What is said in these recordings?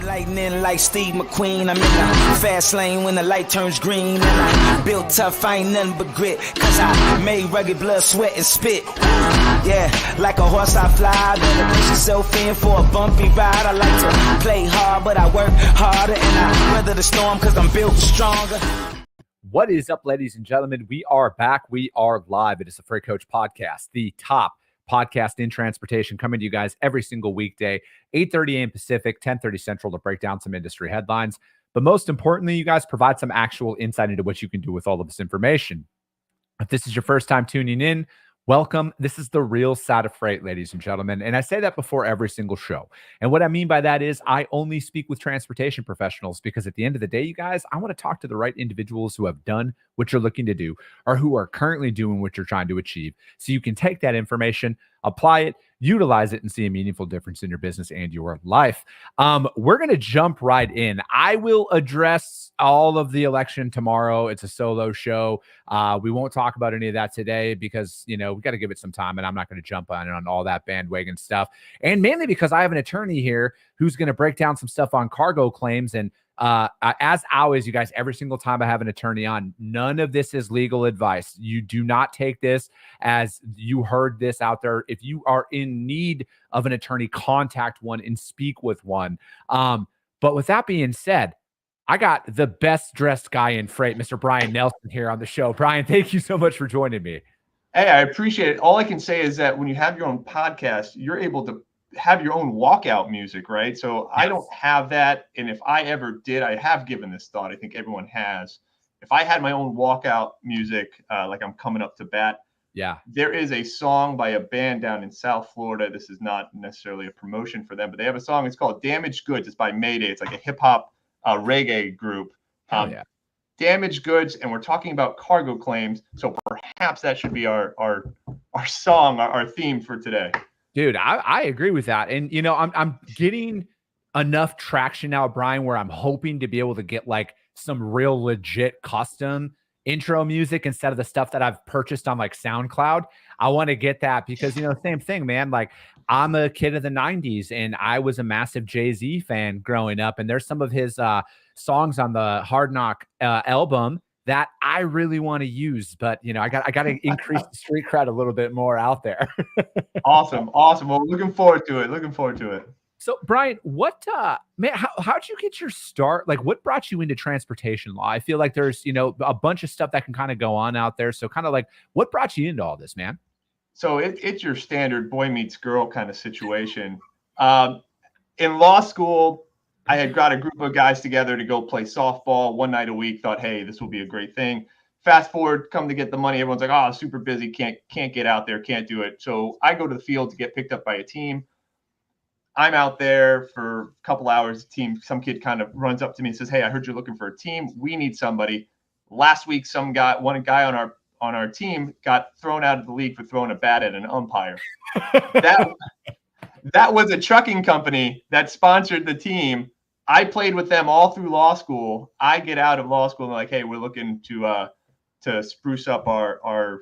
Lightning like Steve McQueen. I'm in the fast lane when the light turns green. And I built tough, I ain't nothing but grit. Cause I made rugged blood, sweat, and spit. Yeah, like a horse I fly. Better push yourself in for a bumpy ride. I like to play hard, but I work harder. And I weather the storm cause I'm built stronger. What is up, ladies and gentlemen? We are back. We are live. It is the Freight Coach Podcast, the top podcast in transportation, coming to you guys every single weekday, 8:30 a.m. Pacific, 10:30 Central, to break down some industry headlines. But most importantly, you guys provide some actual insight into what you can do with all of this information. If this is your first time tuning in, welcome. This is the real side of freight, ladies and gentlemen. And I say that before every single show. And what I mean by that is I only speak with transportation professionals because at the end of the day, you guys, I want to talk to the right individuals who have done what you're looking to do or who are currently doing what you're trying to achieve. So you can take that information, apply it, utilize it, and see a meaningful difference in your business and your life. We're going to jump right in. I will address all of the election tomorrow. It's a solo show. We won't talk about any of that today because, we got to give it some time, and I'm not going to jump on all that bandwagon stuff. And mainly because I have an attorney here who's going to break down some stuff on cargo claims. And as always, you guys, every single time I have an attorney on, none of this is legal advice. You do not take this as you heard this out there. If you are in need of an attorney, contact one and speak with one. But with that being said, I got the best dressed guy in freight, Mr. Bryan Nelson, here on the show. Bryan, thank you so much for joining me. Hey, I appreciate it. All I can say is that when you have your own podcast, you're able to have your own walkout music, right? So yes. I don't have that. And if I ever did, I have given this thought. I think everyone has. If I had my own walkout music, like I'm coming up to bat. Yeah. There is a song by a band down in South Florida. This is not necessarily a promotion for them, but they have a song. It's called Damaged Goods. It's by Mayday. It's like a hip hop reggae group. Yeah. Damaged Goods. And we're talking about cargo claims. So perhaps that should be our song, our theme for today. Dude, I agree with that. And, I'm getting enough traction now, Bryan, where I'm hoping to be able to get like some real legit custom intro music instead of the stuff that I've purchased on like SoundCloud. I want to get that because, same thing, man. Like I'm a kid of the 90s and I was a massive Jay-Z fan growing up. And there's some of his songs on the Hard Knock album that I really want to use, but I got to increase the street cred a little bit more out there. Awesome. Well, looking forward to it. So, Bryan, what how'd you get your start? Like, what brought you into transportation law? I feel like there's a bunch of stuff that can kind of go on out there. So, kind of like, what brought you into all this, man? So it's your standard boy meets girl kind of situation. In law school, I had got a group of guys together to go play softball one night a week. Thought, hey, this will be a great thing. Fast forward, come to get the money. Everyone's like, oh, super busy. Can't get out there. Can't do it. So I go to the field to get picked up by a team. I'm out there for a couple hours. Some kid kind of runs up to me and says, hey, I heard you're looking for a team. We need somebody. Last week, one guy on our team got thrown out of the league for throwing a bat at an umpire. That was a trucking company that sponsored the team. I played with them all through law school. I get out of law school and like, hey, we're looking to spruce up our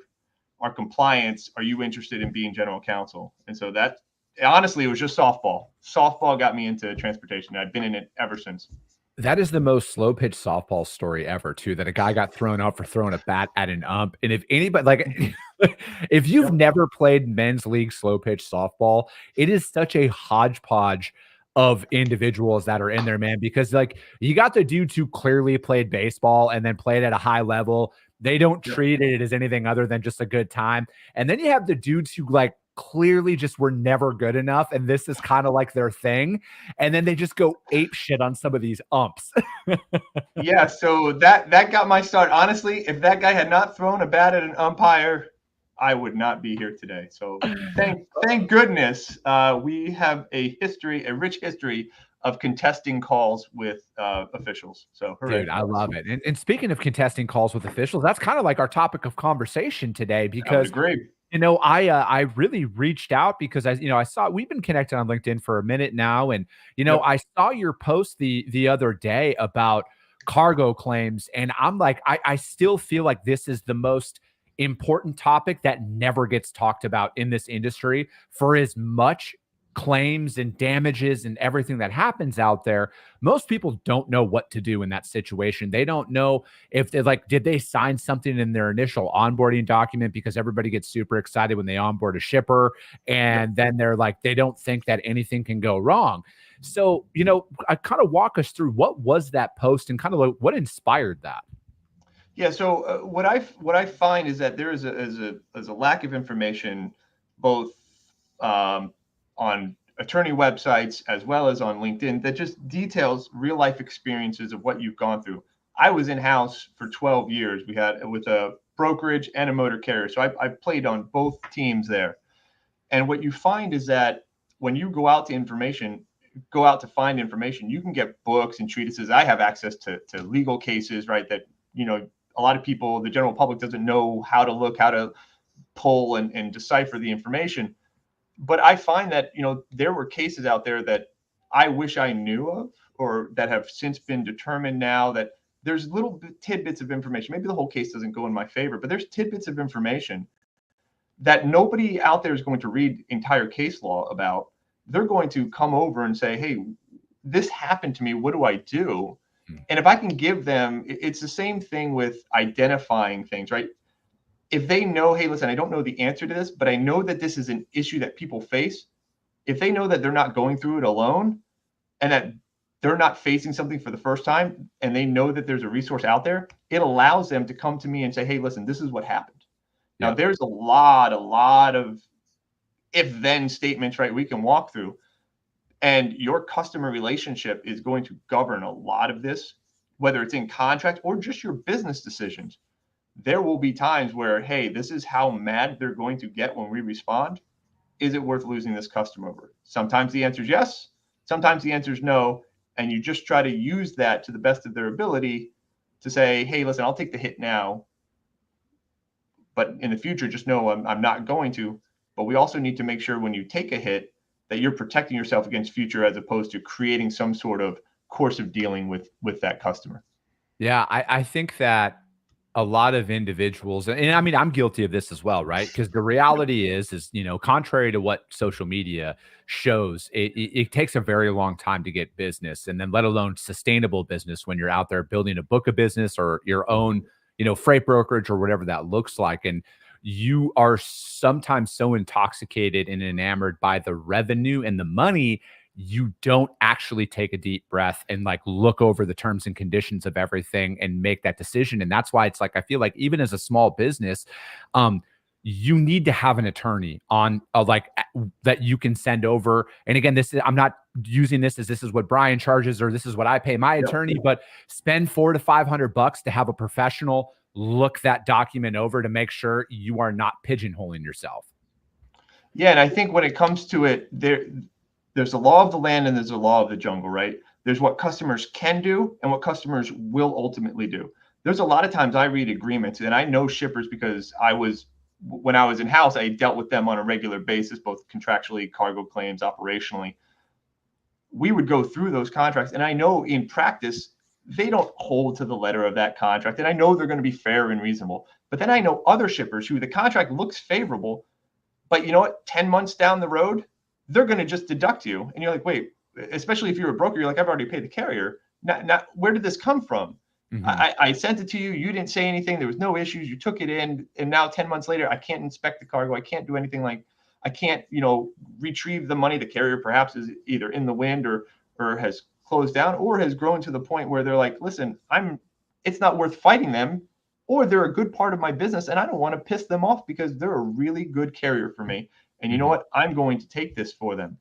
compliance. Are you interested in being general counsel? And so that honestly, it was just softball. Softball got me into transportation. I've been in it ever since. That is the most slow pitch softball story ever, too, that a guy got thrown out for throwing a bat at an ump. And if anybody, like, if you've never played men's league slow pitch softball, it is such a hodgepodge of individuals that are in there, man, because like you got the dudes who clearly played baseball and then played at a high level. They don't treat it as anything other than just a good time. And then you have the dudes who like clearly just were never good enough. And this is kind of like their thing. And then they just go ape shit on some of these umps. Yeah. So that got my start. Honestly, if that guy had not thrown a bat at an umpire, I would not be here today. So thank goodness we have a rich history of contesting calls with officials. So hooray. Dude, I love it. And speaking of contesting calls with officials, that's kind of like our topic of conversation today because I really reached out because I saw we've been connected on LinkedIn for a minute now. And, I saw your post the other day about cargo claims. And I'm like, I still feel like this is the most important topic that never gets talked about in this industry for as much claims and damages and everything that happens out there, most people don't know what to do in that situation. They don't know if they like, did they sign something in their initial onboarding document, because everybody gets super excited when they onboard a shipper, and then they're like, they don't think that anything can go wrong. So, I kind of walk us through what was that post and kind of like what inspired that. Yeah. So what I find is that there is a lack of information, both on attorney websites as well as on LinkedIn, that just details real life experiences of what you've gone through. I was in-house for 12 years. We had with a brokerage and a motor carrier. So I played on both teams there. And what you find is that when you go out to find information, you can get books and treatises. I have access to legal cases, right? That, a lot of people, the general public, doesn't know how to pull and decipher the information. But I find that, there were cases out there that I wish I knew of, or that have since been determined now, that there's little tidbits of information. Maybe the whole case doesn't go in my favor, but there's tidbits of information that nobody out there is going to read entire case law about. They're going to come over and say, hey, this happened to me. What do I do? And if I can give them, it's the same thing with identifying things, right? If they know, hey, listen, I don't know the answer to this, but I know that this is an issue that people face. If they know that they're not going through it alone, and that they're not facing something for the first time, and they know that there's a resource out there, it allows them to come to me and say, hey, listen, this is what happened. Now, there's a lot of if-then statements, right, we can walk through. And your customer relationship is going to govern a lot of this, whether it's in contract or just your business decisions. There will be times where, hey, this is how mad they're going to get when we respond. Is it worth losing this customer over? Sometimes the answer is yes. Sometimes the answer is no. And you just try to use that to the best of their ability to say, hey, listen, I'll take the hit now, but in the future, just know I'm not going to. But we also need to make sure when you take a hit that you're protecting yourself against future, as opposed to creating some sort of course of dealing with that customer. Yeah, I think that a lot of individuals, and I mean, I'm guilty of this as well, right? Because the reality is, contrary to what social media shows, it takes a very long time to get business, and then let alone sustainable business when you're out there building a book of business or your own, freight brokerage or whatever that looks like. And you are sometimes so intoxicated and enamored by the revenue and the money, you don't actually take a deep breath and like look over the terms and conditions of everything and make that decision. And that's why it's like, I feel like even as a small business, you need to have an attorney on that you can send over. And again, I'm not using this as this is what Bryan charges or this is what I pay my attorney, but spend $400 to $500 to have a professional look that document over to make sure you are not pigeonholing yourself. Yeah. And I think when it comes to it, there's a law of the land and there's a law of the jungle, right? There's what customers can do and what customers will ultimately do. There's a lot of times I read agreements, and I know shippers because when I was in house, I dealt with them on a regular basis, both contractually, cargo claims, operationally. We would go through those contracts, and I know in practice, they don't hold to the letter of that contract. And I know they're going to be fair and reasonable. But then I know other shippers who the contract looks favorable, but you know what? 10 months down the road, they're going to just deduct you. And you're like, wait, especially if you're a broker, you're like, I've already paid the carrier. Not where did this come from? Mm-hmm. I sent it to you. You didn't say anything. There was no issues. You took it in. And now 10 months later, I can't inspect the cargo. I can't do anything. I can't, retrieve the money. The carrier perhaps is either in the wind or has closed down or has grown to the point where they're like, listen, it's not worth fighting them, or they're a good part of my business and I don't want to piss them off because they're a really good carrier for me. And you know what? I'm going to take this for them.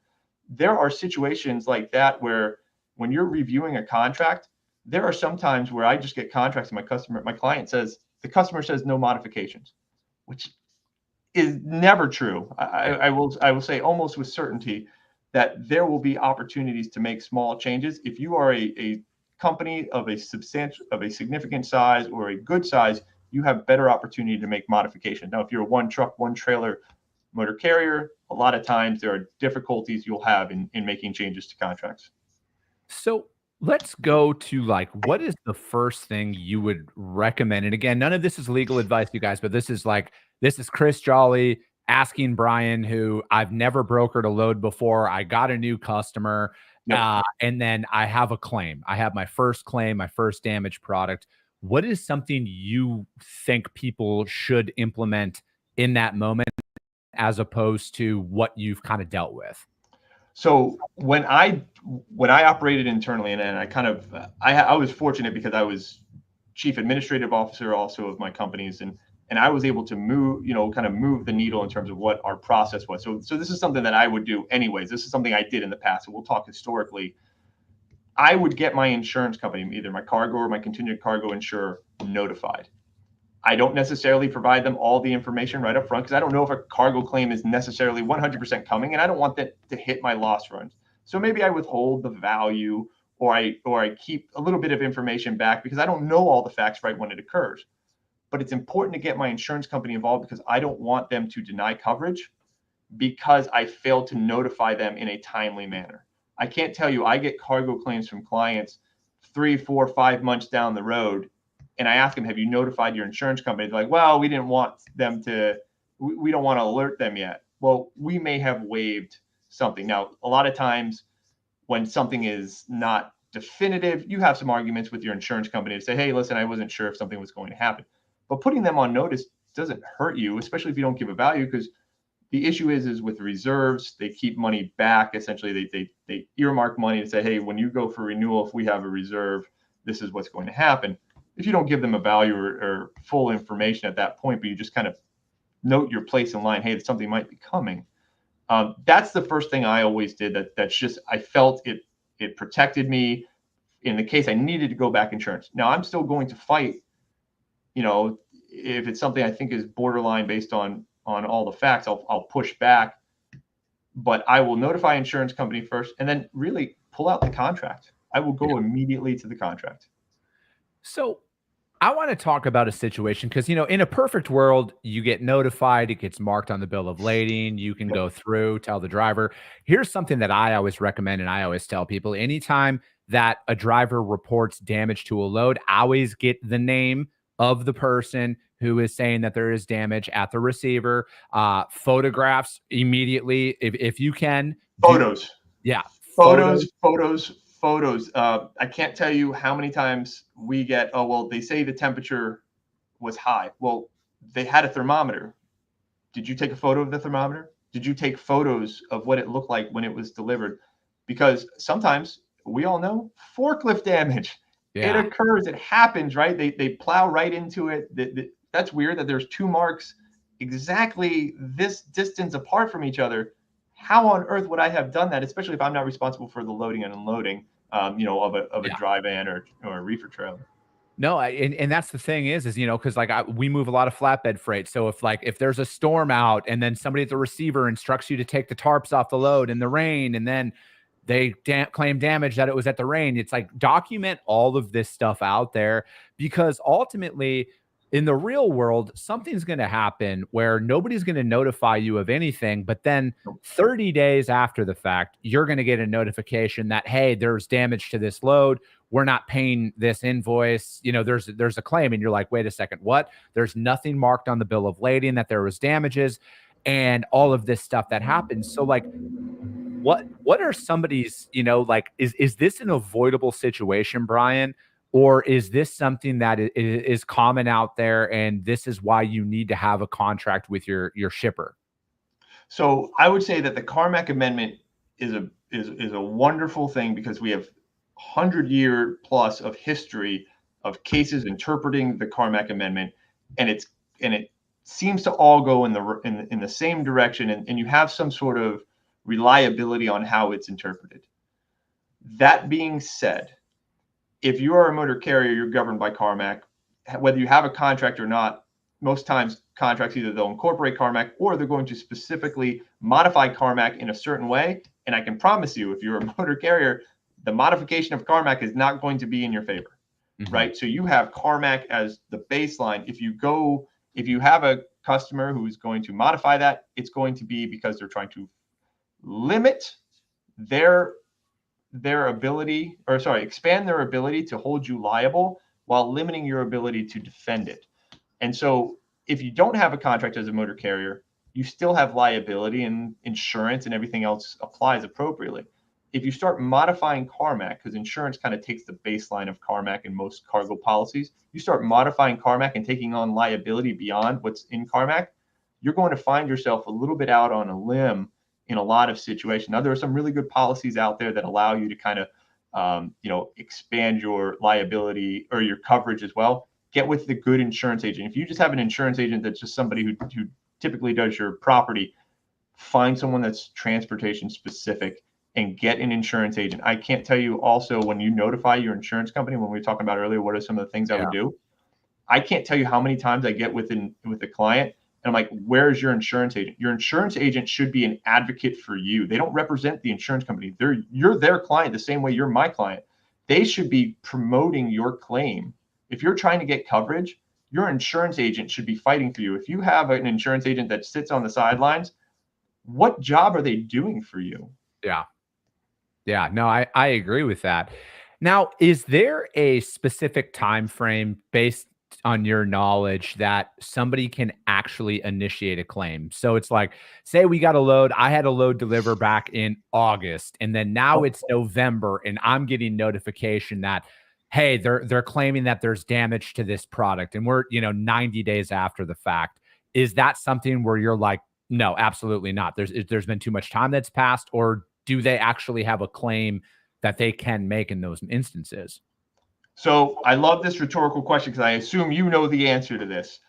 There are situations like that where when you're reviewing a contract, there are some times where I just get contracts and my client says, the customer says no modifications, which is never true. I will say almost with certainty that there will be opportunities to make small changes. If you are a company of a significant size or a good size, you have better opportunity to make modifications. Now, if you're a one truck, one trailer motor carrier, a lot of times there are difficulties you'll have in making changes to contracts. So let's go to what is the first thing you would recommend? And again, none of this is legal advice, you guys, but this is Chris Jolly asking Bryan, who I've never brokered a load before. I got a new customer, and then I have a claim. I have my first claim, my first damaged product. What is something you think people should implement in that moment as opposed to what you've kind of dealt with? So when I operated internally, and I kind of I was fortunate because I was chief administrative officer also of my companies, and I was able to move, kind of move the needle in terms of what our process was. So this is something that I would do anyways. This is something I did in the past. So we'll talk historically. I would get my insurance company, either my cargo or my contingent cargo insurer, notified. I don't necessarily provide them all the information right up front because I don't know if a cargo claim is necessarily 100% coming, and I don't want that to hit my loss runs. So maybe I withhold the value, or I keep a little bit of information back because I don't know all the facts right when it occurs. But it's important to get my insurance company involved because I don't want them to deny coverage because I failed to notify them in a timely manner. I can't tell you, I get cargo claims from clients 3, 4, 5 months down the road, and I ask them, have you notified your insurance company? They're like, well, we didn't want them to, we don't want to alert them yet. Well, we may have waived something. Now, a lot of times when something is not definitive, you have some arguments with your insurance company to say, hey, listen, I wasn't sure if something was going to happen. But putting them on notice doesn't hurt you, especially if you don't give a value, because the issue is with reserves, they keep money back. Essentially, they earmark money and say, hey, when you go for renewal, if we have a reserve, this is what's going to happen. If you don't give them a value or full information at that point, but you just kind of note your place in line, hey, something might be coming. That's the first thing I always did. That's just, I felt it protected me in the case I needed to go back insurance. Now I'm still going to fight, if it's something I think is borderline based on all the facts, I'll push back, but I will notify insurance company first and then really pull out the contract. I will go immediately to the contract. So I want to talk about a situation because, in a perfect world, you get notified, it gets marked on the bill of lading, you can go through, tell the driver. Here's something that I always recommend and I always tell people: anytime that a driver reports damage to a load, always get the name of the person who is saying that there is damage at the receiver, photographs immediately if you can. Photos. Photos. I can't tell you how many times we get, oh, well, they say the temperature was high. Well, they had a thermometer. Did you take a photo of the thermometer? Did you take photos of what it looked like when it was delivered? Because sometimes, we all know, forklift damage. It occurs. It happens, right? They plow right into it. That's weird that there's 2 marks exactly this distance apart from each other. How on earth would I have done that, especially if I'm not responsible for the loading and unloading, of a dry van or a reefer trailer? No, and that's the thing is, because we move a lot of flatbed freight. So if there's a storm out and then somebody at the receiver instructs you to take the tarps off the load in the rain, and then they claim damage that it was at the rain, it's like, document all of this stuff out there, because ultimately in the real world, something's going to happen where nobody's going to notify you of anything. But then 30 days after the fact, you're going to get a notification that, hey, there's damage to this load. We're not paying this invoice. There's a claim. And you're like, wait a second, what? There's nothing marked on the bill of lading that there was damages and all of this stuff that happens. So what are somebody's, is this an avoidable situation, Bryan? Or is this something that is common out there, and this is why you need to have a contract with your shipper? So I would say that the Carmack Amendment is a wonderful thing because we have 100-year plus of history of cases interpreting the Carmack Amendment, and it seems to all go in the same direction, and you have some sort of reliability on how it's interpreted. That being said, if you are a motor carrier, you're governed by Carmack. Whether you have a contract or not, most times contracts, either they'll incorporate Carmack or they're going to specifically modify Carmack in a certain way. And I can promise you, if you're a motor carrier, the modification of Carmack is not going to be in your favor, right? So you have Carmack as the baseline. If you have a customer who is going to modify that, it's going to be because they're trying to limit expand their ability to hold you liable while limiting your ability to defend it. And so if you don't have a contract as a motor carrier, you still have liability, and insurance and everything else applies appropriately. If you start modifying CARMAC, because insurance kind of takes the baseline of CARMAC in most cargo policies, you start modifying CARMAC and taking on liability beyond what's in CARMAC, you're going to find yourself a little bit out on a limb in a lot of situations. Now, there are some really good policies out there that allow you to kind of, expand your liability or your coverage as well. Get with the good insurance agent. If you just have an insurance agent that's just somebody who typically does your property, find someone that's transportation specific and get an insurance agent. I can't tell you also, when you notify your insurance company, when we were talking about earlier, what are some of the things I would do? I can't tell you how many times I get with the client and I'm like, where's your insurance agent? Your insurance agent should be an advocate for you. They don't represent the insurance company. You're their client the same way you're my client. They should be promoting your claim. If you're trying to get coverage, your insurance agent should be fighting for you. If you have an insurance agent that sits on the sidelines, what job are they doing for you? Yeah. Yeah, no, I agree with that. Now, is there a specific time frame based on your knowledge that somebody can actually initiate a claim? So it's like, say we got a load, I had a load deliver back in August, and then now it's November, and I'm getting notification that, hey, they're claiming that there's damage to this product, and we're 90 days after the fact. Is that something where you're like, no, absolutely not? There's been too much time that's passed, or do they actually have a claim that they can make in those instances? So I love this rhetorical question because I assume you know the answer to this.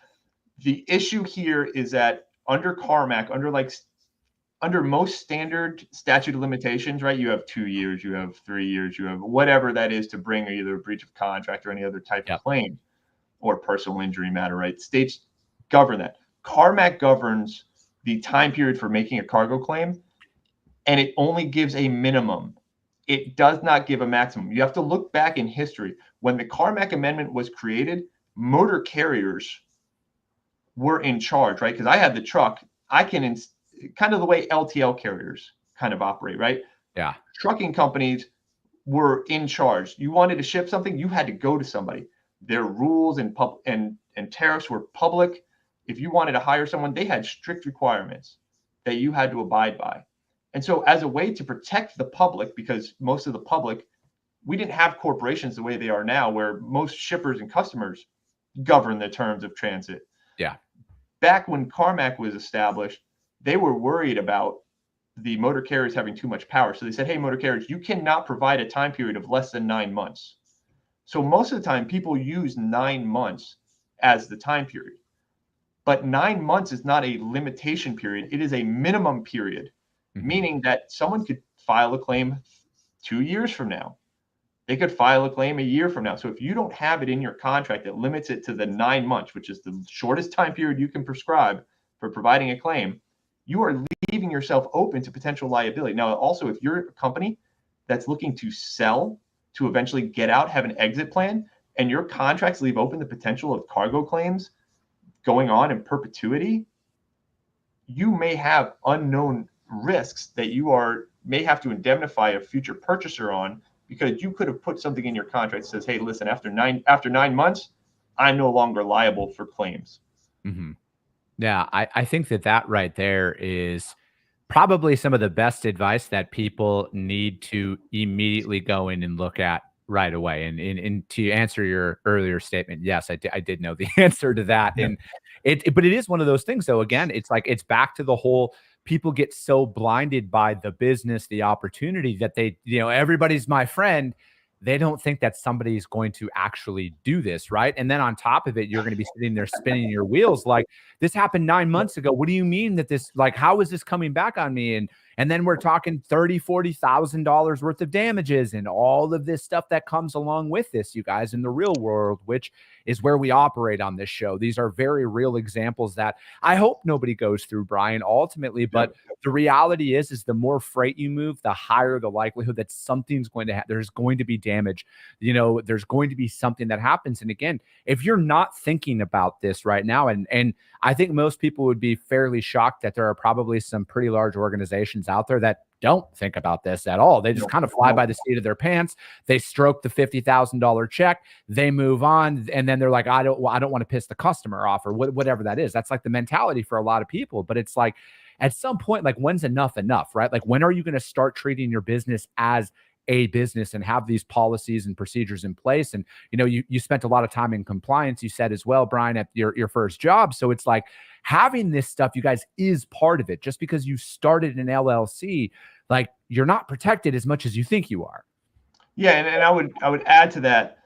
The issue here is that under CARMAC, under most standard statute of limitations, right? You have 2 years, you have 3 years, you have whatever that is to bring either a breach of contract or any other type of claim or personal injury matter, right? States govern that. CARMAC governs the time period for making a cargo claim, and it only gives a minimum. It does not give a maximum. You have to look back in history. When the CARMAC Amendment was created, motor carriers were in charge, right? Because I had the truck. I can, kind of the way LTL carriers kind of operate, right? Yeah. Trucking companies were in charge. You wanted to ship something, you had to go to somebody. Their rules and tariffs were public. If you wanted to hire someone, they had strict requirements that you had to abide by. And so as a way to protect the public, because most of the public, we didn't have corporations the way they are now, where most shippers and customers govern the terms of transit. Yeah. Back when CARMAC was established, they were worried about the motor carriers having too much power. So they said, hey, motor carriers, you cannot provide a time period of less than 9 months. So most of the time, people use 9 months as the time period. But 9 months is not a limitation period. It is a minimum period. Meaning that someone could file a claim 2 years from now. They could file a claim a year from now. So if you don't have it in your contract that limits it to the 9 months, which is the shortest time period you can prescribe for providing a claim, you are leaving yourself open to potential liability. Now, also, if you're a company that's looking to sell, to eventually get out, have an exit plan, and your contracts leave open the potential of cargo claims going on in perpetuity, you may have unknown risks that you may have to indemnify a future purchaser on, because you could have put something in your contract that says, hey, listen, after 9 months, I'm no longer liable for claims. Mm-hmm. Yeah, I think that right there is probably some of the best advice that people need to immediately go in and look at right away. And to answer your earlier statement, yes, I did know the answer to that. Yeah. And but it is one of those things, though. Again, it's like, it's back to the whole, people get so blinded by the business, the opportunity, that they, everybody's my friend. They don't think that somebody's going to actually do this, right? And then on top of it, you're going to be sitting there spinning your wheels like, this happened 9 months ago. What do you mean that this, like, how is this coming back on me? And then we're talking $30,000-$40,000 worth of damages and all of this stuff that comes along with this, you guys, in the real world, which is where we operate on this show. These are very real examples that I hope nobody goes through, Bryan, ultimately. But the reality is the more freight you move, the higher the likelihood that something's going to there's going to be damage. There's going to be something that happens. And again, if you're not thinking about this right now, and I think most people would be fairly shocked that there are probably some pretty large organizations out there that don't think about this at all. They just Nope. kind of fly Nope. by the seat of their pants. They stroke the $50,000 check, they move on, and then they're like, I don't want to piss the customer off, or whatever that is. That's like the mentality for a lot of people. But it's like, at some point, like, when's enough, right? Like, when are you going to start treating your business as a business and have these policies and procedures in place? And, you spent a lot of time in compliance, you said as well, Bryan, at your first job. So it's like, having this stuff, you guys, is part of it. Just because you started an LLC, like, you're not protected as much as you think you are. Yeah, and I would add to that.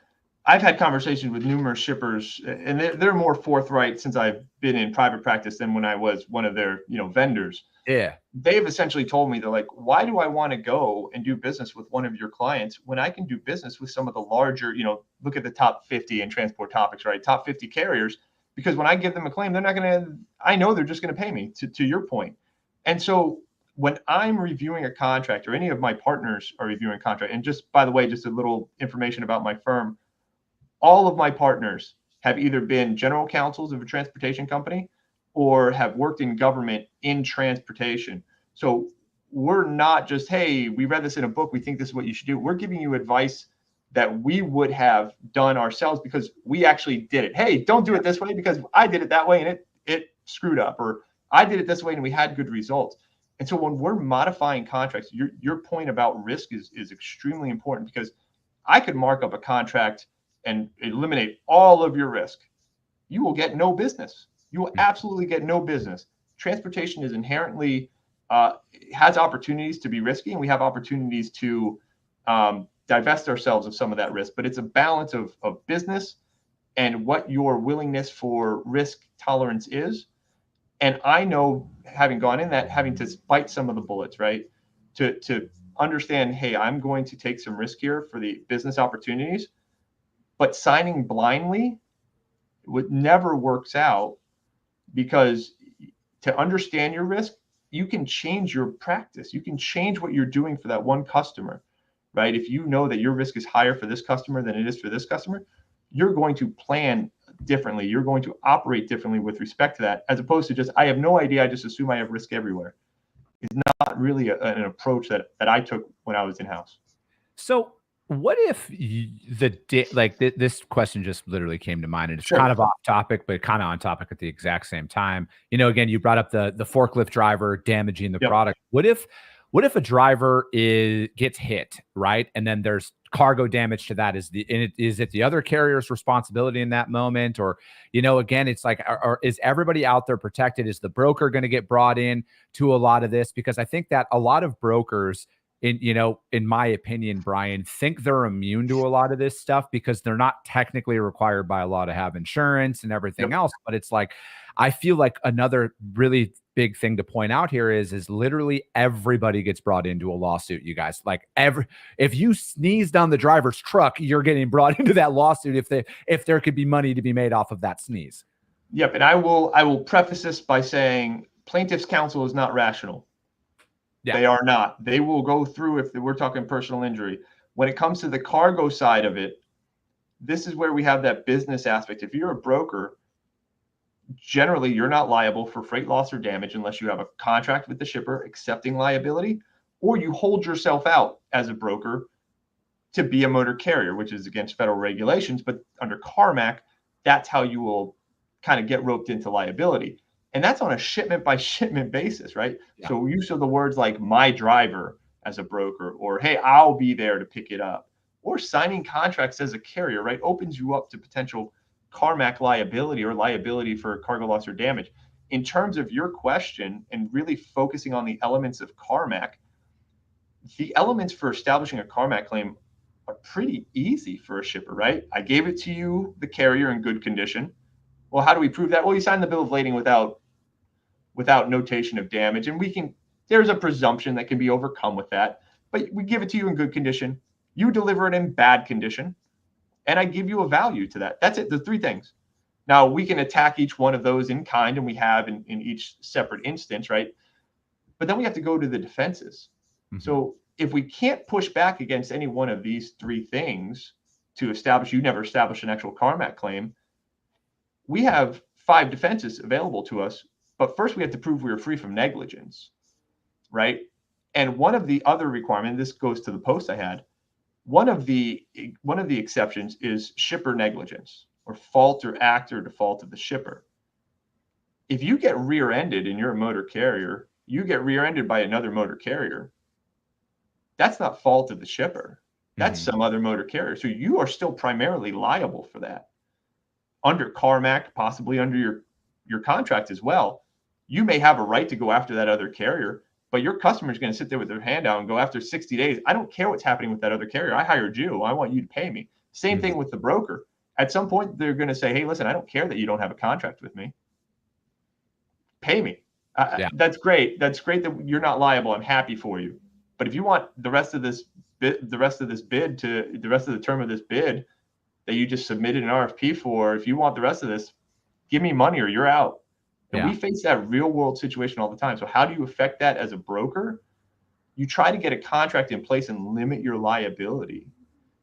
I've had conversations with numerous shippers, and they're more forthright since I've been in private practice than when I was one of their vendors. Yeah. They've essentially told me, they're like, why do I want to go and do business with one of your clients when I can do business with some of the larger, look at the top 50 in transport topics, right? Top 50 carriers, because when I give them a claim, they're not going to, I know they're just going to pay me, to your point. And so when I'm reviewing a contract, or any of my partners are reviewing a contract, and just, by the way, just a little information about my firm, all of my partners have either been general counsels of a transportation company or have worked in government in transportation. So we're not just, hey, we read this in a book, we think this is what you should do. We're giving you advice that we would have done ourselves because we actually did it. Hey, don't do it this way because I did it that way and it screwed up, or I did it this way and we had good results. And so when we're modifying contracts, your point about risk is extremely important, because I could mark up a contract and eliminate all of your risk. You will get no business. You will absolutely get no business. Transportation is inherently has opportunities to be risky, and we have opportunities to divest ourselves of some of that risk. But it's a balance of business and what your willingness for risk tolerance is. And I know, having gone in that, having to bite some of the bullets, right, to understand, hey, I'm going to take some risk here for the business opportunities, but signing blindly never works out, because to understand your risk, you can change your practice. You can change what you're doing for that one customer, right? If you know that your risk is higher for this customer than it is for this customer, you're going to plan differently. You're going to operate differently with respect to that, as opposed to just, I have no idea, I just assume I have risk everywhere. It's not really an approach that I took when I was in-house. So what if this question just literally came to mind, and it's Sure. kind of off topic, but kind of on topic at the exact same time. Again, you brought up the forklift driver damaging the Yep. product. What if a driver gets hit, right? And then there's cargo damage to that. Is it the other carrier's responsibility in that moment? Or, again, it's like, is everybody out there protected? Is the broker going to get brought in to a lot of this? Because I think that a lot of brokers, in my opinion, Bryan, think they're immune to a lot of this stuff because they're not technically required by law to have insurance and everything else. But it's like, I feel like another really big thing to point out here is literally everybody gets brought into a lawsuit, you guys. Like, if you sneezed on the driver's truck, you're getting brought into that lawsuit if there could be money to be made off of that sneeze. Yep. And I will preface this by saying plaintiff's counsel is not rational. Yeah. They are not. They will go through, if we're talking personal injury. When it comes to the cargo side of it, this is where we have that business aspect. If you're a broker, generally you're not liable for freight loss or damage unless you have a contract with the shipper accepting liability, or you hold yourself out as a broker to be a motor carrier, which is against federal regulations. But under CARMAC, that's how you will kind of get roped into liability. And that's on a shipment by shipment basis, right? Yeah. So use of the words like my driver as a broker, or, hey, I'll be there to pick it up, or signing contracts as a carrier, right, opens you up to potential CARMAC liability or liability for cargo loss or damage. In terms of your question and really focusing on the elements of CARMAC, the elements for establishing a CARMAC claim are pretty easy for a shipper, right? I gave it to you, the carrier, in good condition. Well, how do we prove that? Well, you sign the bill of lading without notation of damage, and there's a presumption that can be overcome with that, but we give it to you in good condition. You deliver it in bad condition, and I give you a value to that. That's it, the three things. Now, we can attack each one of those in kind, and we have in each separate instance, right? But then we have to go to the defenses. Mm-hmm. So if we can't push back against any one of these three things to establish, you never established an actual CARMAC claim, we have 5 defenses available to us. But first we have to prove we were free from negligence, right? And one of the other requirements, this goes to the post I had, one of the exceptions is shipper negligence, or fault or act or default of the shipper. If you get rear-ended and you're a motor carrier, you get rear-ended by another motor carrier, that's not fault of the shipper. That's some other motor carrier. So you are still primarily liable for that. Under CARMAC, possibly under your contract as well, you may have a right to go after that other carrier, but your customer is going to sit there with their hand out and go, after 60 days, I don't care what's happening with that other carrier. I hired you. I want you to pay me. Same thing with the broker. At some point, they're going to say, hey, listen, I don't care that you don't have a contract with me. Pay me. That's great. That's great that you're not liable. I'm happy for you. But if you want the rest of the term of this bid that you just submitted an RFP for, if you want the rest of this, give me money or you're out. And we face that real world situation all the time. So how do you affect that as a broker? You try to get a contract in place and limit your liability,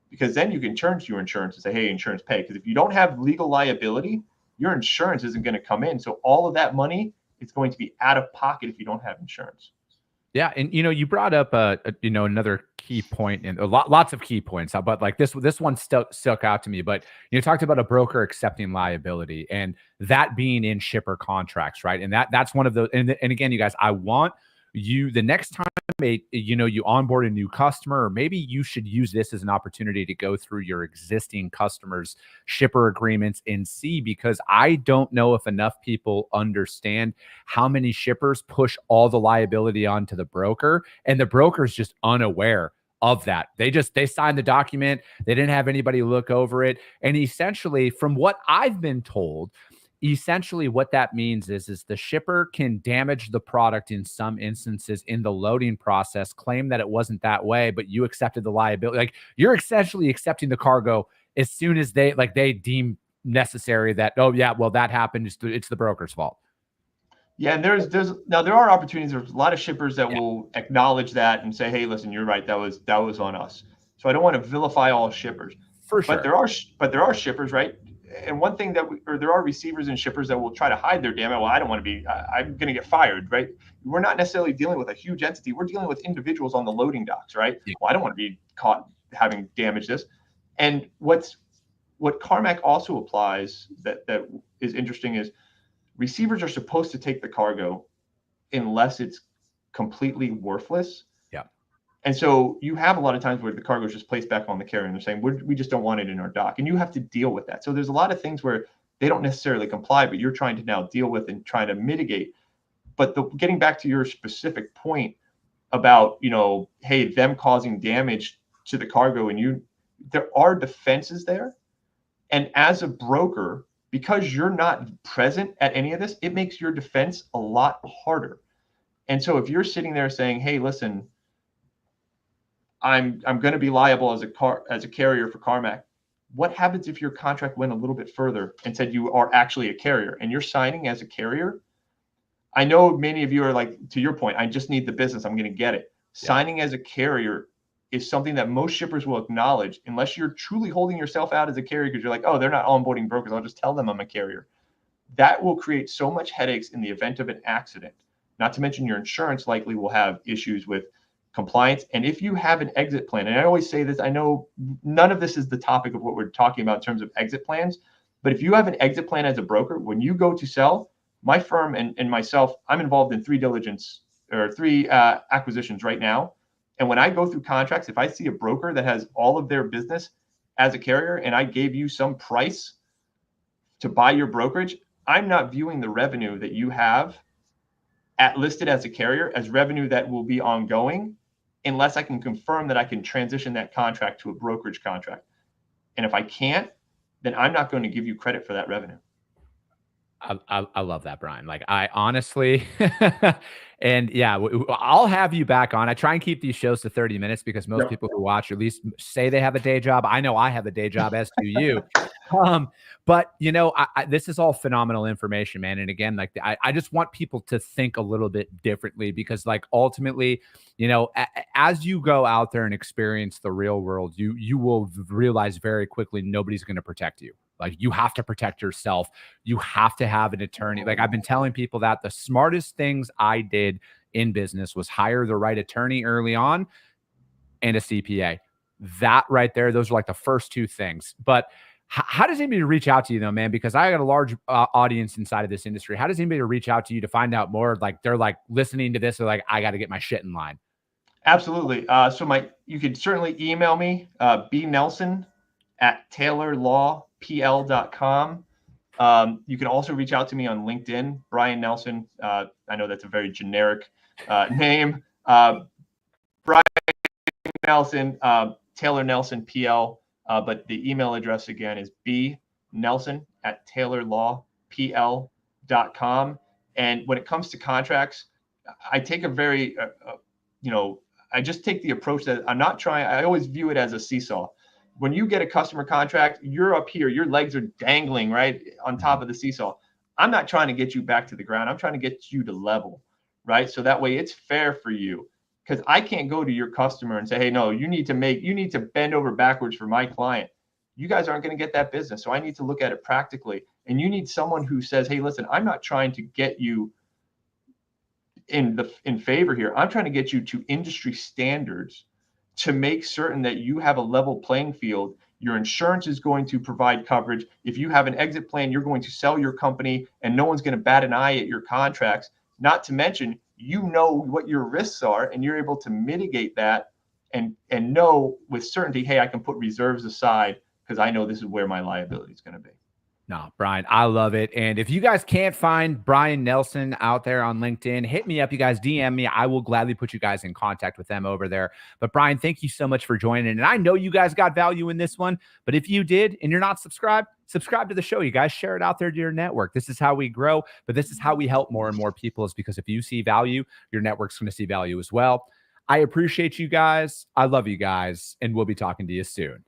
because then you can turn to your insurance and say, hey, insurance, pay. Because if you don't have legal liability, your insurance isn't going to come in. So all of that money is going to be out of pocket if you don't have insurance. Yeah, and you brought up another key point, and lots of key points, but like this one stuck out to me. But you talked about a broker accepting liability and that being in shipper contracts, right? And that's one of those. And again, you guys, I want you, the next time you onboard a new customer, or maybe you should use this as an opportunity to go through your existing customers' shipper agreements and see, because I don't know if enough people understand how many shippers push all the liability onto the broker, and the broker's just unaware of that. They signed the document. They didn't have anybody look over it. And essentially, from what I've been told, what that means is the shipper can damage the product in some instances in the loading process, claim that it wasn't that way, but you accepted the liability. Like, you're essentially accepting the cargo as soon as they deem necessary that, oh yeah, well, that happened. It's the broker's fault. Yeah, and there are opportunities. There's a lot of shippers that will acknowledge that and say, hey, listen, you're right. That was on us. So I don't want to vilify all shippers. For sure. But there are shippers, right? And one thing there are receivers and shippers that will try to hide their damage. Well, I don't want to be, I'm going to get fired, right? We're not necessarily dealing with a huge entity. We're dealing with individuals on the loading docks, right? Yeah. Well, I don't want to be caught having damaged this. And what CARMAC also applies that is interesting is receivers are supposed to take the cargo unless it's completely worthless. And so you have a lot of times where the cargo is just placed back on the carrier and they're saying, we just don't want it in our dock. And you have to deal with that. So there's a lot of things where they don't necessarily comply, but you're trying to now deal with and trying to mitigate. But getting back to your specific point about, hey, them causing damage to the cargo, and there are defenses there. And as a broker, because you're not present at any of this, it makes your defense a lot harder. And so if you're sitting there saying, hey, listen, I'm going to be liable as a carrier for CARMAC. What happens if your contract went a little bit further and said you are actually a carrier and you're signing as a carrier? I know many of you are like, to your point, I just need the business. I'm going to get it. Yeah. Signing as a carrier is something that most shippers will acknowledge, unless you're truly holding yourself out as a carrier because you're like, oh, they're not onboarding brokers. I'll just tell them I'm a carrier. That will create so much headaches in the event of an accident. Not to mention your insurance likely will have issues with compliance. And if you have an exit plan, and I always say this, I know none of this is the topic of what we're talking about in terms of exit plans, but if you have an exit plan as a broker, when you go to sell, my firm and myself, I'm involved in three acquisitions right now. And when I go through contracts, if I see a broker that has all of their business as a carrier and I gave you some price to buy your brokerage, I'm not viewing the revenue that you have listed as a carrier as revenue that will be ongoing, unless I can confirm that I can transition that contract to a brokerage contract. And if I can't, then I'm not going to give you credit for that revenue. I love that, Bryan. Like, I honestly, and yeah, I'll have you back on. I try and keep these shows to 30 minutes because most people who watch, or at least say they have a day job. I know I have a day job, as do you. But this is all phenomenal information, man. And again, like, I just want people to think a little bit differently, because like, ultimately, as you go out there and experience the real world, you will realize very quickly, nobody's going to protect you. Like, you have to protect yourself. You have to have an attorney. Like, I've been telling people that the smartest things I did in business was hire the right attorney early on and a CPA. That right there, those are like the first two things. But how does anybody reach out to you though, man? Because I got a large audience inside of this industry. How does anybody reach out to you to find out more? Like they're like listening to this, they're like, I got to get my shit in line. Absolutely. You could certainly email me, bnelson@taylorlawpl.com. You can also reach out to me on LinkedIn, Bryan Nelson. I know that's a very generic name. Bryan Nelson, Taylor Nelson PL. But the email address again is bnelson@taylorlawpl.com. And when it comes to contracts, I take a very, I just take the approach that I always view it as a seesaw. When you get a customer contract, you're up here, your legs are dangling right on top of the seesaw. I'm not trying to get you back to the ground. I'm trying to get you to level, right? So that way it's fair for you, because I can't go to your customer and say, hey, no, you need to bend over backwards for my client. You guys aren't going to get that business. So I need to look at it practically. And you need someone who says, hey, listen, I'm not trying to get you in favor here. I'm trying to get you to industry standards to make certain that you have a level playing field. Your insurance is going to provide coverage. If you have an exit plan, you're going to sell your company and no one's going to bat an eye at your contracts. Not to mention, you know what your risks are and you're able to mitigate that and know with certainty, hey, I can put reserves aside because I know this is where my liability is going to be. No, Bryan, I love it. And if you guys can't find Bryan Nelson out there on LinkedIn, hit me up. You guys DM me. I will gladly put you guys in contact with them over there. But Bryan, thank you so much for joining. And I know you guys got value in this one, but if you did and you're not subscribed, subscribe to the show. You guys share it out there to your network. This is how we grow, but this is how we help more and more people, is because if you see value, your network's going to see value as well. I appreciate you guys. I love you guys, and we'll be talking to you soon.